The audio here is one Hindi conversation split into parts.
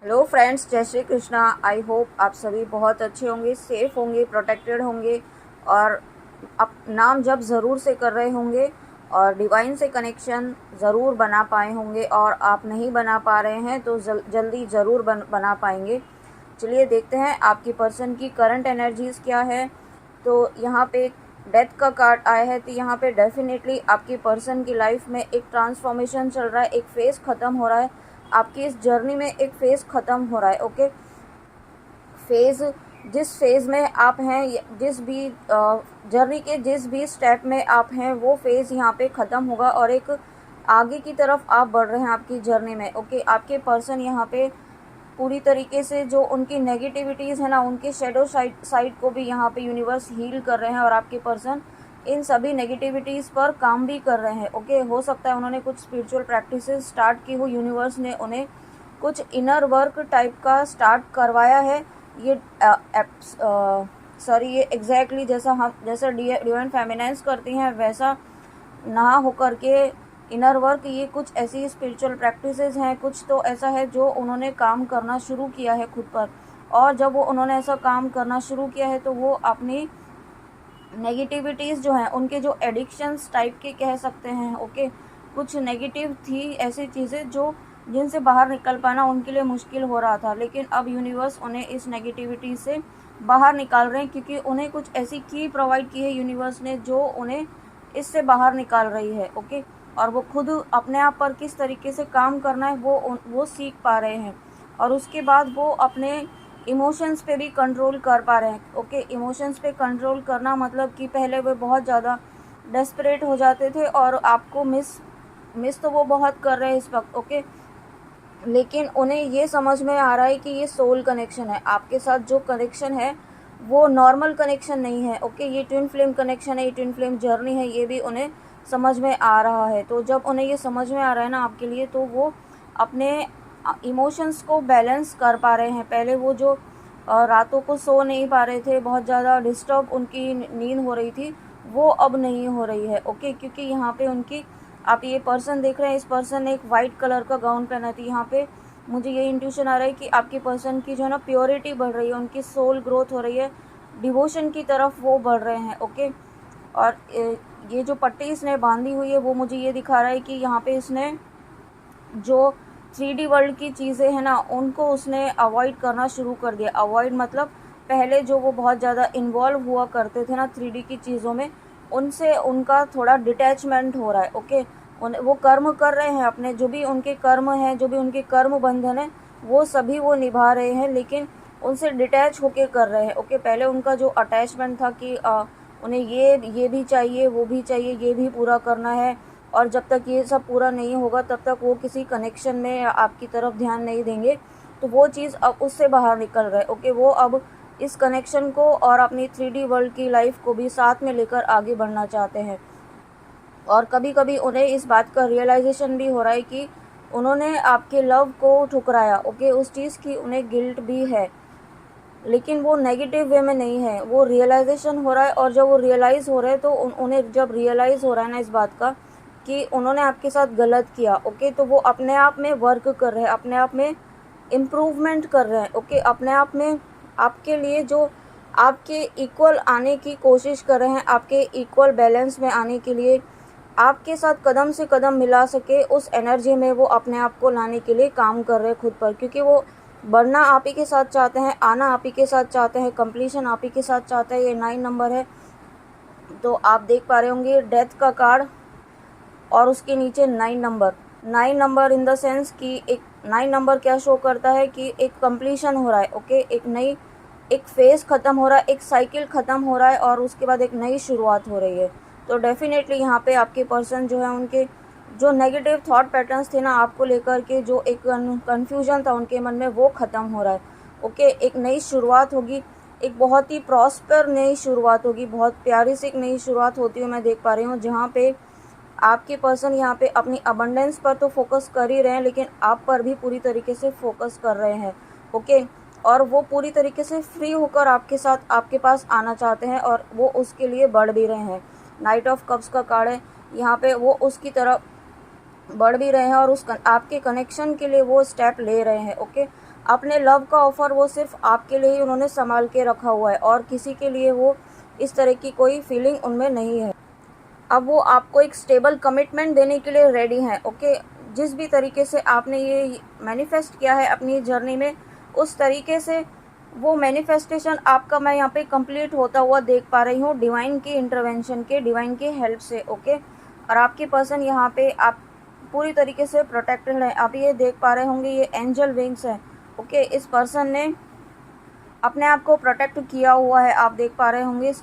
हेलो फ्रेंड्स, जय श्री कृष्णा। आई होप आप सभी बहुत अच्छे होंगे, सेफ होंगे, प्रोटेक्टेड होंगे और आप नाम जप ज़रूर से कर रहे होंगे और डिवाइन से कनेक्शन ज़रूर बना पाए होंगे। और आप नहीं बना पा रहे हैं तो जल्दी ज़रूर बना पाएंगे। चलिए देखते हैं आपकी पर्सन की करंट एनर्जीज़ क्या है। तो यहाँ पे डेथ का कार्ड आया है, तो यहाँ पे डेफिनेटली आपकी पर्सन की लाइफ में एक ट्रांसफॉर्मेशन चल रहा है, एक फेज़ ख़त्म हो रहा है। आपकी इस जर्नी में एक फ़ेज़ ख़त्म हो रहा है। ओके, फेज़ जिस फेज़ में आप हैं, जिस भी जर्नी के जिस भी स्टेप में आप हैं, वो फेज़ यहाँ पे ख़त्म होगा और एक आगे की तरफ आप बढ़ रहे हैं आपकी जर्नी में। ओके, आपके पर्सन यहाँ पे पूरी तरीके से जो उनकी नेगेटिविटीज़ है ना, उनके शेडो साइड को भी यहाँ पे यूनिवर्स हील कर रहे हैं और आपके पर्सन इन सभी नेगेटिविटीज़ पर काम भी कर रहे हैं। ओके, हो सकता है उन्होंने कुछ स्पिरिचुअल प्रैक्टिसेस स्टार्ट की हो, यूनिवर्स ने उन्हें कुछ इनर वर्क टाइप का स्टार्ट करवाया है। ये ये एग्जैक्टली जैसा डिवाइन फेमिनाइंस करती हैं वैसा ना होकर के इनर वर्क, ये कुछ ऐसी स्पिरिचुअल प्रैक्टिसेस हैं, कुछ तो ऐसा है जो उन्होंने काम करना शुरू किया है खुद पर। और जब वो उन्होंने ऐसा काम करना शुरू किया है तो वो अपनी नेगेटिविटीज़ जो हैं, उनके जो एडिक्शंस टाइप के कह सकते हैं। ओके, कुछ नेगेटिव थी ऐसी चीज़ें जो जिनसे बाहर निकल पाना उनके लिए मुश्किल हो रहा था, लेकिन अब यूनिवर्स उन्हें इस नेगेटिविटी से बाहर निकाल रहे हैं, क्योंकि उन्हें कुछ ऐसी की प्रोवाइड की है यूनिवर्स ने जो उन्हें इससे बाहर निकाल रही है। ओके, और वो खुद अपने आप पर किस तरीके से काम करना है वो सीख पा रहे हैं और उसके बाद वो अपने इमोशंस पे भी कंट्रोल कर पा रहे हैं। ओके, इमोशंस पे कंट्रोल करना मतलब कि पहले वे बहुत ज़्यादा डेस्परेट हो जाते थे और आपको मिस तो वो बहुत कर रहे हैं इस वक्त। ओके, लेकिन उन्हें ये समझ में आ रहा है कि ये सोल कनेक्शन है, आपके साथ जो कनेक्शन है वो नॉर्मल कनेक्शन नहीं है। ओके, ये ट्विन फ्लेम कनेक्शन है, ये ट्विन फ्लेम जर्नी है, ये भी उन्हें समझ में आ रहा है। तो जब उन्हें ये समझ में आ रहा है ना आपके लिए, तो वो अपने इमोशंस को बैलेंस कर पा रहे हैं। पहले वो जो रातों को सो नहीं पा रहे थे, बहुत ज़्यादा डिस्टर्ब उनकी नींद हो रही थी, वो अब नहीं हो रही है। ओके, क्योंकि यहाँ पे उनकी, आप ये पर्सन देख रहे हैं, इस पर्सन ने एक वाइट कलर का गाउन पहना थी। यहाँ पे मुझे ये इंट्यूशन आ रहा है कि आपकी पर्सन की जो है ना प्योरिटी बढ़ रही है, उनकी सोल ग्रोथ हो रही है, डिवोशन की तरफ वो बढ़ रहे हैं। ओके, और ये जो पट्टी इसने बांधी हुई है वो मुझे ये दिखा रहा है कि यहाँ पे इसने जो 3D वर्ल्ड की चीज़ें हैं ना, उनको उसने अवॉइड करना शुरू कर दिया। अवॉइड मतलब पहले जो वो बहुत ज़्यादा इन्वॉल्व हुआ करते थे ना 3D की चीज़ों में, उनसे उनका थोड़ा डिटैचमेंट हो रहा है। ओके, वो कर्म कर रहे हैं, अपने जो भी उनके कर्म हैं, जो भी उनके कर्म बंधन है, वो सभी वो निभा रहे हैं, लेकिन उनसे डिटैच होके कर रहे हैं। ओके, पहले उनका जो अटैचमेंट था कि उन्हें ये भी चाहिए, वो भी चाहिए, ये भी पूरा करना है, और जब तक ये सब पूरा नहीं होगा तब तक वो किसी कनेक्शन में आपकी तरफ ध्यान नहीं देंगे। तो वो चीज़ अब उससे बाहर निकल रहा है। ओके, वो अब इस कनेक्शन को और अपनी 3D वर्ल्ड की लाइफ को भी साथ में लेकर आगे बढ़ना चाहते हैं। और कभी कभी उन्हें इस बात का रियलाइजेशन भी हो रहा है कि उन्होंने आपके लव को ठुकराया। ओके, उस चीज़ की उन्हें गिल्ट भी है, लेकिन वो नेगेटिव वे में नहीं है, वो रियलाइजेशन हो रहा है। और जब वो रियलाइज़ हो रहे हैं तो उन्हें जब रियलाइज़ हो रहा है ना इस बात का कि उन्होंने आपके साथ गलत किया, ओके, तो वो अपने आप में वर्क कर रहे हैं, अपने आप में इम्प्रूवमेंट कर रहे हैं। ओके, अपने आप में आपके लिए जो आपके इक्वल आने की कोशिश कर रहे हैं, आपके इक्वल बैलेंस में आने के लिए आपके साथ कदम से कदम मिला सके, उस एनर्जी में वो अपने आप को लाने के लिए काम कर रहे हैं खुद पर, क्योंकि वो बढ़ना आप ही के साथ चाहते हैं, आना आप ही के साथ चाहते हैं, कंप्लीशन आप ही के साथ चाहते हैं। ये 9 नंबर है, तो आप देख पा रहे होंगे डेथ का कार्ड और उसके नीचे 9 नंबर इन द सेंस कि एक 9 नंबर क्या शो करता है कि एक कंप्लीशन हो रहा है। ओके, एक फेज़ ख़त्म हो रहा है, एक साइकिल ख़त्म हो रहा है और उसके बाद एक नई शुरुआत हो रही है। तो डेफिनेटली यहाँ पे आपके पर्सन जो है, उनके जो नेगेटिव थॉट पैटर्न्स थे ना आपको लेकर के, जो एक कन्फ्यूजन था उनके मन में, वो ख़त्म हो रहा है। ओके, एक नई शुरुआत होगी, एक बहुत ही प्रॉस्पर नई शुरुआत होगी, बहुत प्यारी सी एक नई शुरुआत होती है। मैं देख पा रही हूँ जहाँ पे आपके पर्सन यहाँ पे अपनी अबंडेंस पर तो फोकस कर ही रहे हैं, लेकिन आप पर भी पूरी तरीके से फोकस कर रहे हैं। ओके, और वो पूरी तरीके से फ्री होकर आपके साथ आपके पास आना चाहते हैं और वो उसके लिए बढ़ भी रहे हैं। नाइट ऑफ कप्स का कार्ड है यहाँ पे, वो उसकी तरफ बढ़ भी रहे हैं और आपके कनेक्शन के लिए वो स्टेप ले रहे हैं। ओके, अपने लव का ऑफ़र वो सिर्फ आपके लिए ही उन्होंने संभाल के रखा हुआ है और किसी के लिए वो इस तरह की कोई फीलिंग उनमें नहीं है। अब वो आपको एक स्टेबल कमिटमेंट देने के लिए रेडी हैं। ओके, जिस भी तरीके से आपने ये मैनिफेस्ट किया है अपनी जर्नी में, उस तरीके से वो मैनिफेस्टेशन आपका मैं यहाँ पे कंप्लीट होता हुआ देख पा रही हूँ डिवाइन की इंटरवेंशन के, डिवाइन की हेल्प से। ओके, और आपके पर्सन यहाँ पे आप पूरी तरीके से प्रोटेक्टेड है। आप ये देख पा रहे होंगे ये एंजल विंग्स है। ओके, इस पर्सन ने अपने आप को प्रोटेक्ट किया हुआ है, आप देख पा रहे होंगे इस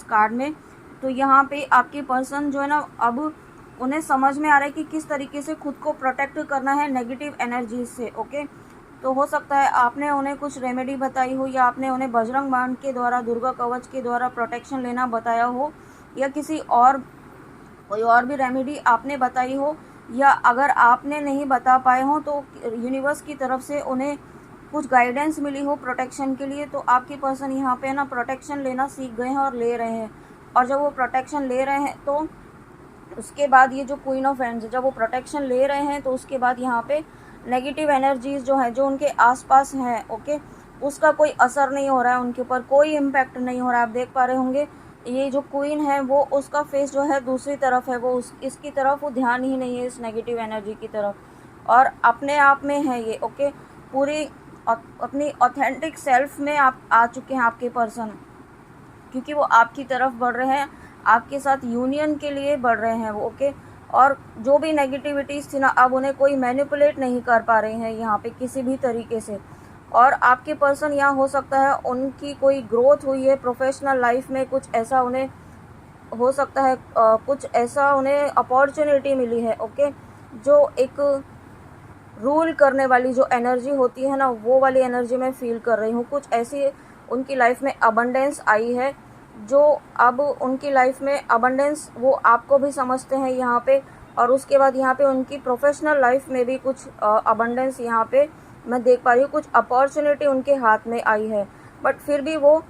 कार्ड में। तो यहाँ पे आपके पर्सन जो है ना, अब उन्हें समझ में आ रहा है कि किस तरीके से खुद को प्रोटेक्ट करना है नेगेटिव एनर्जी से। ओके, तो हो सकता है आपने उन्हें कुछ रेमेडी बताई हो, या आपने उन्हें बजरंग बाण के द्वारा, दुर्गा कवच के द्वारा प्रोटेक्शन लेना बताया हो, या किसी और कोई और भी रेमेडी आपने बताई हो, या अगर आपने नहीं बता पाए हो तो यूनिवर्स की तरफ से उन्हें कुछ गाइडेंस मिली हो प्रोटेक्शन के लिए, तो आपके पर्सन यहाँ पे ना प्रोटेक्शन लेना सीख गए हैं और ले रहे हैं। और जब वो प्रोटेक्शन ले रहे हैं तो उसके बाद ये जो क्वीन ऑफ एंड्स, जब वो प्रोटेक्शन ले रहे हैं तो उसके बाद यहाँ पे नेगेटिव एनर्जीज जो है जो उनके आसपास हैं, ओके, उसका कोई असर नहीं हो रहा है उनके ऊपर, कोई इम्पैक्ट नहीं हो रहा है। आप देख पा रहे होंगे ये जो क्वीन है वो उसका फेस जो है दूसरी तरफ है, वो इसकी तरफ वो ध्यान ही नहीं है इस नेगेटिव एनर्जी की तरफ, और अपने आप में है ये। ओके, पूरी अपनी ऑथेंटिक सेल्फ में आप आ चुके हैं आपके पर्सन, क्योंकि वो आपकी तरफ बढ़ रहे हैं, आपके साथ यूनियन के लिए बढ़ रहे हैं वो। ओके, और जो भी नेगेटिविटीज़ थी ना, अब उन्हें कोई मैनिपुलेट नहीं कर पा रहे हैं यहाँ पे किसी भी तरीके से। और आपके पर्सन यहाँ हो सकता है उनकी कोई ग्रोथ हुई है प्रोफेशनल लाइफ में, कुछ ऐसा उन्हें हो सकता है, कुछ ऐसा उन्हें अपॉर्चुनिटी मिली है। ओके, जो एक रूल करने वाली जो एनर्जी होती है ना, वो वाली एनर्जी मैं फील कर रही हूँ। कुछ ऐसी उनकी लाइफ में अबंडेंस आई है, जो अब उनकी लाइफ में अबंडेंस वो आपको भी समझते हैं यहाँ पे, और उसके बाद यहाँ पे उनकी प्रोफेशनल लाइफ में भी कुछ अबंडेंस यहाँ पे मैं देख पा रही हूँ, कुछ अपॉर्चुनिटी उनके हाथ में आई है, बट फिर भी वो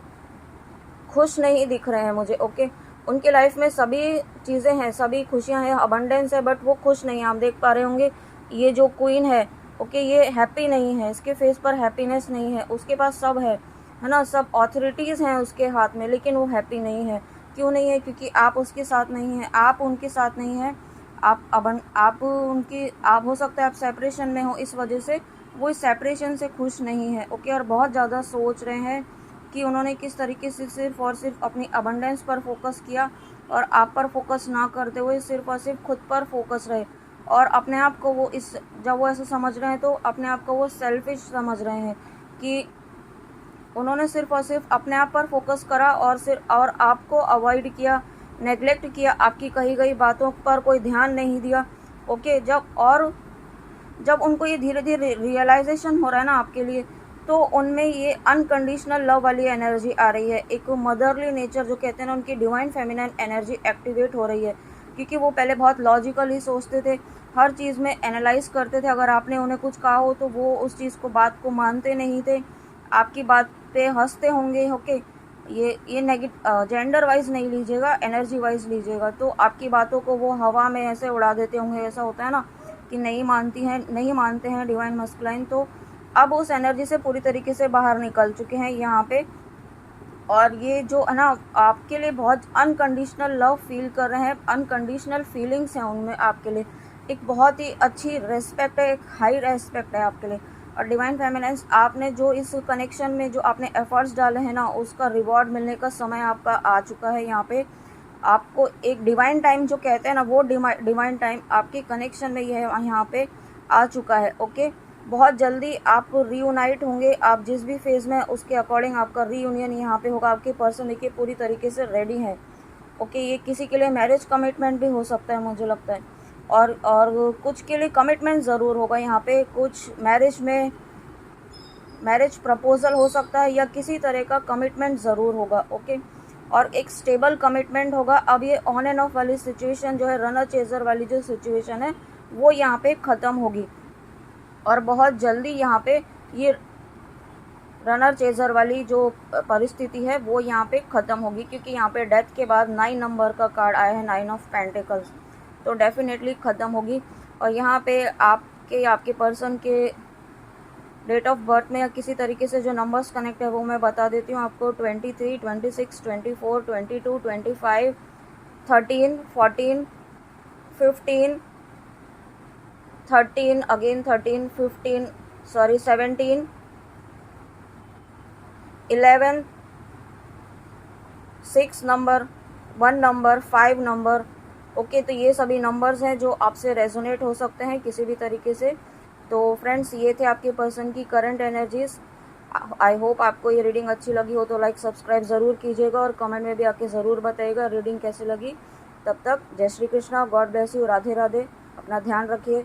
खुश नहीं दिख रहे हैं मुझे। ओके, उनके लाइफ में सभी चीज़ें हैं, सभी खुशियाँ हैं, अबंडेंस है, बट वो खुश नहीं है। आप देख पा रहे होंगे ये जो क्वीन है, ओके, ये हैप्पी नहीं है, इसके फेस पर हैप्पीनेस नहीं है। उसके पास सब है ना, सब ऑथोरिटीज़ हैं उसके हाथ में, लेकिन वो हैप्पी नहीं है। क्यों नहीं है? क्योंकि आप उसके साथ नहीं हैं, आप उनके साथ नहीं हैं, आप हो सकता है आप सेपरेशन में हो, इस वजह से वो इस सेपरेशन से खुश नहीं है। ओके, और बहुत ज़्यादा सोच रहे हैं कि उन्होंने किस तरीके से सिर्फ और सिर्फ अपनी अबंडेंस पर फोकस किया, और आप पर फोकस ना करते हुए सिर्फ और सिर्फ खुद पर फोकस रहे, और अपने आप को वो जब वो ऐसा समझ रहे हैं तो अपने आप को वो सेल्फिश समझ रहे हैं कि उन्होंने सिर्फ और सिर्फ अपने आप पर फोकस करा और आपको अवॉइड किया, नेग्लेक्ट किया, आपकी कही गई बातों पर कोई ध्यान नहीं दिया। ओके, जब उनको ये धीरे धीरे रियलाइजेशन हो रहा है ना आपके लिए, तो उनमें ये अनकंडीशनल लव वाली एनर्जी आ रही है, एक मदरली नेचर जो कहते हैं ना, उनकी डिवाइन फेमिनिन एनर्जी एक्टिवेट हो रही है। क्योंकि वो पहले बहुत लॉजिकली सोचते थे, हर चीज़ में एनालाइज करते थे, अगर आपने उन्हें कुछ कहा हो तो वो उस चीज़ को, बात को मानते नहीं थे, आपकी बात पे हंसते होंगे। ओके, ये जेंडर वाइज नहीं लीजिएगा, एनर्जी वाइज लीजिएगा, तो आपकी बातों को वो हवा में ऐसे उड़ा देते होंगे। ऐसा होता है ना कि नहीं मानते हैं डिवाइन मस्कुलाइन, तो अब उस एनर्जी से पूरी तरीके से बाहर निकल चुके हैं यहाँ पे। और ये जो है ना, आपके लिए बहुत अनकंडीशनल लव फील कर रहे हैं, अनकंडीशनल फीलिंग्स हैं उनमें आपके लिए, एक बहुत ही अच्छी रेस्पेक्ट है, एक हाई रेस्पेक्ट है आपके लिए। और डिवाइन फेमिनिन्स, आपने जो इस कनेक्शन में जो आपने एफर्ट्स डाले हैं ना, उसका रिवॉर्ड मिलने का समय आपका आ चुका है। यहाँ पे आपको एक डिवाइन टाइम जो कहते हैं ना, वो डिवाइन टाइम आपके कनेक्शन में यहाँ पे आ चुका है। ओके, बहुत जल्दी आप रीयूनाइट होंगे, आप जिस भी फेज़ में उसके अकॉर्डिंग आपका रीयूनियन यहाँ पे होगा। आपके पर्सन देखिए पूरी तरीके से रेडी है। ओके, ये किसी के लिए मैरिज कमिटमेंट भी हो सकता है मुझे लगता है, और कुछ के लिए कमिटमेंट ज़रूर होगा यहाँ पे, कुछ मैरिज प्रपोजल हो सकता है, या किसी तरह का कमिटमेंट ज़रूर होगा। ओके, और एक स्टेबल कमिटमेंट होगा। अब ये ऑन एंड ऑफ वाली सिचुएशन जो है, रनर चेजर वाली जो सिचुएशन है, वो यहाँ पे ख़त्म होगी, और बहुत जल्दी यहाँ पे ये रनर चेजर वाली जो परिस्थिति है वो यहाँ पे ख़त्म होगी, क्योंकि यहाँ पे डेथ के बाद 9 नंबर का कार्ड आया है, 9 ऑफ पेंटिकल्स, तो डेफिनेटली ख़त्म होगी। और यहाँ पे आपके पर्सन के डेट ऑफ बर्थ में या किसी तरीके से जो नंबर्स कनेक्ट है वो मैं बता देती हूँ आपको। 23, 26, 24, 22, 25, 13, 14, 15, 13, again 13, 15, sorry 17, 11, 6 number, 1 number, 5 number. Okay, तो ये सभी नंबर्स हैं जो आपसे रेजोनेट हो सकते हैं किसी भी तरीके से। तो फ्रेंड्स, ये थे आपके पर्सन की करंट एनर्जीज। आई होप आपको ये रीडिंग अच्छी लगी हो तो लाइक सब्सक्राइब ज़रूर कीजिएगा और कमेंट में भी आके ज़रूर बताइएगा रीडिंग कैसी लगी। तब तक जय Shri Krishna, God bless you, Radhe Radhe, अपना ध्यान रखिए।